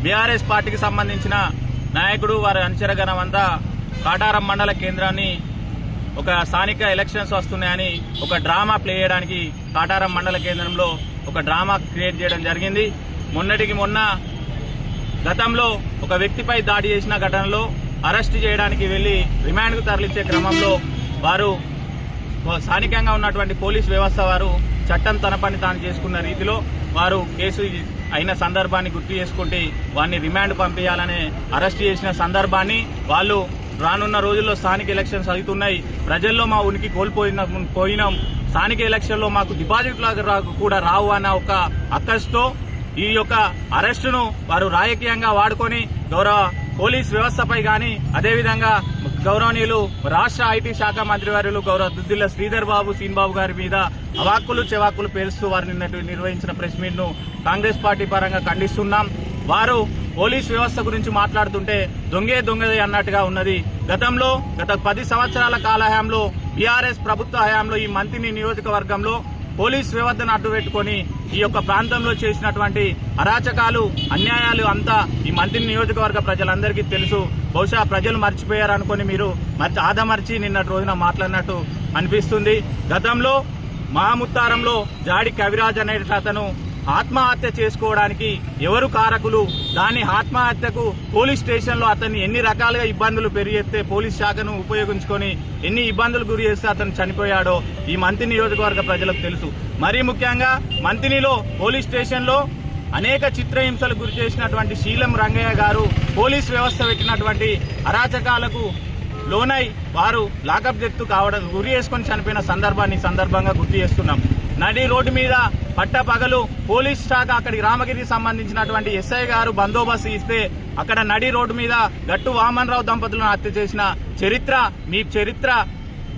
BRS పార్టీకి సంబంధించిన నాయకుడు వారి అనుచరగణం అంతా కాటారం మండల కేంద్రాన్ని ఒక స్థానిక ఎలక్షన్స్ వస్తున్నాయని ఒక డ్రామా ప్లే చేయడానికి కాటారం మండల కేంద్రంలో ఒక డ్రామా క్రియేట్ చేయడం జరిగింది. మొన్నటికి మొన్న గతంలో ఒక వ్యక్తిపై దాడి చేసిన ఘటనలో అరెస్ట్ చేయడానికి వెళ్లి రిమాండ్కు తరలించే క్రమంలో వారు స్థానికంగా ఉన్నటువంటి పోలీస్ వ్యవస్థ వారు చట్టం తన పని తాను చేసుకున్న రీతిలో వారు కేసు అయిన సందర్భాన్ని గుర్తు చేసుకుంటే వారిని రిమాండ్ పంపించాలని అరెస్ట్ చేసిన సందర్భాన్ని వాళ్ళు రానున్న రోజుల్లో స్థానిక ఎలక్షన్స్ అవుతున్నాయి, ప్రజల్లో మా ఉనికి కోల్పోయినాం, స్థానిక ఎలక్షన్లో మాకు డిపాజిట్లు కూడా రావు అన్న ఒక అక్కసుతో ఈ యొక్క అరెస్టును వారు రాజకీయంగా వాడుకొని గౌరవ పోలీస్ వ్యవస్థపై గాని అదేవిధంగా గౌరవనీయులు రాష్ట్ర ఐటీ శాఖ మంత్రివర్యులు గౌరవ దుద్దిల్ల శ్రీధర్ బాబు సీన్ బాబు గారి మీద అవాక్కులు చెవాక్కులు పేలుస్తూ వారు నిర్వహించిన ప్రెస్ మీట్ ను కాంగ్రెస్ పార్టీ పరంగా ఖండిస్తున్నాం. వారు పోలీస్ వ్యవస్థ గురించి మాట్లాడుతుంటే దొంగదే అన్నట్టుగా ఉన్నది. గతంలో గత 10 సంవత్సరాల కాల హయాంలో బీఆర్ఎస్ ప్రభుత్వ హయాంలో ఈ మంత్రిని నియోజకవర్గంలో పోలీస్ వ్యవస్థను అడ్డుపెట్టుకుని ఈ యొక్క ప్రాంతంలో చేసినటువంటి అరాచకాలు అన్యాయాలు అంతా ఈ మంత్రి నియోజకవర్గ ప్రజలందరికీ తెలుసు. బహుశా ప్రజలు మర్చిపోయారనుకుని మీరు ఆదమర్చి నిన్నటి రోజున మాట్లాడినట్టు అనిపిస్తుంది. గతంలో మహాముత్తారంలో జాడి కవిరాజ్ అనే అతను ఆత్మహత్య చేసుకోవడానికి ఎవరు కారకులు, దాని ఆత్మహత్యకు పోలీస్ స్టేషన్లో అతన్ని ఎన్ని రకాలుగా ఇబ్బందులు పెరిగెత్తే పోలీస్ శాఖను ఉపయోగించుకొని ఎన్ని ఇబ్బందులు గురి చేస్తే అతను చనిపోయాడో ఈ మంత్రి నియోజకవర్గ ప్రజలకు తెలుసు. మరీ ముఖ్యంగా మంత్రినిలో పోలీస్ స్టేషన్లో అనేక చిత్రహింసలు గురి చేసినటువంటి శీలం రంగయ్య గారు పోలీస్ వ్యవస్థ పెట్టినటువంటి అరాచకాలకు లోనై వారు లాకప్ డెత్ కావడం గురి చేసుకుని చనిపోయిన సందర్భంగా గుర్తు చేస్తున్నాం. నడి రోడ్డు మీద పట్టపగలు పోలీస్ శాఖ అక్కడికి రామగిరికి సంబంధించినటువంటి ఎస్ఐ గారు బందోబస్తు ఇస్తే అక్కడ నడి రోడ్డు మీద గట్టు వామన్ రావు దంపతులను హత్య చేసిన మీ చరిత్ర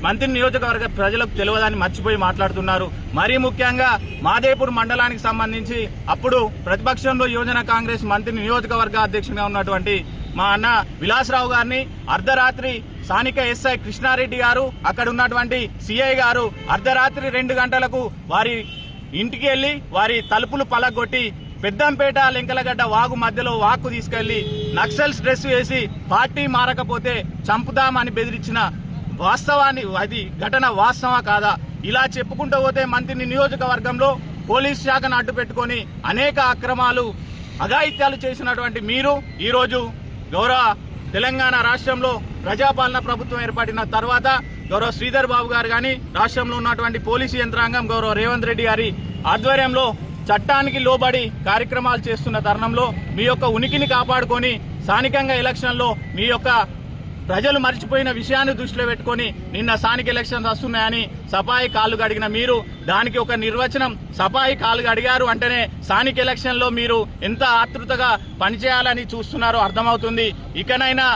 మంత్రి నియోజకవర్గ ప్రజలకు తెలియదని మర్చిపోయి మాట్లాడుతున్నారు. మరీ ముఖ్యంగా మాదేపూర్ మండలానికి సంబంధించి అప్పుడు ప్రతిపక్షంలో యువజన కాంగ్రెస్ మంత్రి నియోజకవర్గ అధ్యక్షుడిగా ఉన్నటువంటి మా అన్న విలాసరావు గారిని అర్ధరాత్రి స్థానిక ఎస్ఐ కృష్ణారెడ్డి గారు అక్కడ ఉన్నటువంటి సిఐ గారు అర్ధరాత్రి 2 గంటలకు వారి ఇంటికి వెళ్లి వారి తలుపులు పలగొట్టి పెద్దంపేట లెంకలగడ్డ వాగు మధ్యలో వాక్కు తీసుకెళ్లి నక్సల్స్ డ్రెస్ వేసి పార్టీ మారకపోతే చంపుతామని బెదిరించిన వాస్తవాన్ని అది ఘటన వాస్తవా కాదా? ఇలా చెప్పుకుంటూ పోతే మంత్రి నియోజకవర్గంలో పోలీస్ శాఖను అడ్డు పెట్టుకుని అనేక అక్రమాలు అఘాయిత్యాలు చేసినటువంటి మీరు ఈరోజు గౌరవ తెలంగాణ రాష్ట్రంలో ప్రజాపాలన ప్రభుత్వం ఏర్పడిన తర్వాత గౌరవ శ్రీధర్ బాబు గారు కానీ రాష్ట్రంలో ఉన్నటువంటి పోలీసు యంత్రాంగం గౌరవ రేవంత్ రెడ్డి గారి ఆధ్వర్యంలో చట్టానికి లోబడి కార్యక్రమాలు చేస్తున్న తరుణంలో మీ యొక్క ఉనికిని కాపాడుకొని స్థానికంగా ఎలక్షన్లో మీ యొక్క ప్రజలు మర్చిపోయిన విషయాన్ని దృష్టిలో పెట్టుకుని నిన్న స్థానిక ఎలక్షన్స్ వస్తున్నాయని సపాయి కాళ్ళు గడిగిన మీరు దానికి ఒక నిర్వచనం సపాయి కాళ్ళు గడిగారు అంటేనే స్థానిక ఎలక్షన్లో మీరు ఎంత ఆతృతగా పనిచేయాలని చూస్తున్నారో అర్థమవుతుంది. ఇకనైనా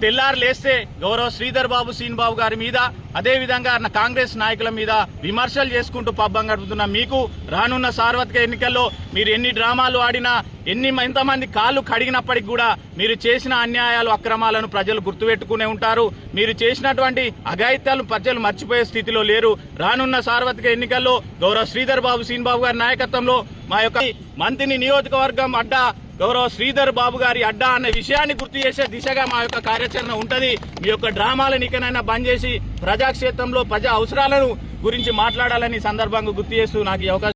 తెల్లారు లేస్తే గౌరవ శ్రీధర్ బాబు సీన్ బాబు గారి మీద అదేవిధంగా కాంగ్రెస్ నాయకుల మీద విమర్శలు చేసుకుంటూ పబ్బం గడుపుతున్న మీకు రానున్న సార్వత్రిక ఎన్నికల్లో మీరు ఎన్ని డ్రామాలు ఆడినా ఎంతమంది కాళ్ళు కడిగినప్పటికీ కూడా మీరు చేసిన అన్యాయాలు అక్రమాలను ప్రజలు గుర్తుపెట్టుకునే ఉంటారు. మీరు చేసినటువంటి అఘాయిత్యాలు ప్రజలు మర్చిపోయే స్థితిలో లేరు. రానున్న సార్వత్రిక ఎన్నికల్లో గౌరవ శ్రీధర్ బాబు సీన్ బాబు గారి నాయకత్వంలో మా యొక్క మంత్రిని నియోజకవర్గం అడ్డా గౌరవ శ్రీధర్ బాబు గారి అడ్డా అన్న విషయాన్ని గుర్తు చేసే దిశగా మా యొక్క కార్యాచరణ ఉంటది. మీ యొక్క డ్రామాలను ఇకనైనా బంద్ చేసి ప్రజాక్షేత్రంలో ప్రజా అవసరాలను గురించి మాట్లాడాలని సందర్భంగా గుర్తు చేస్తూ నాకు ఈ అవకాశం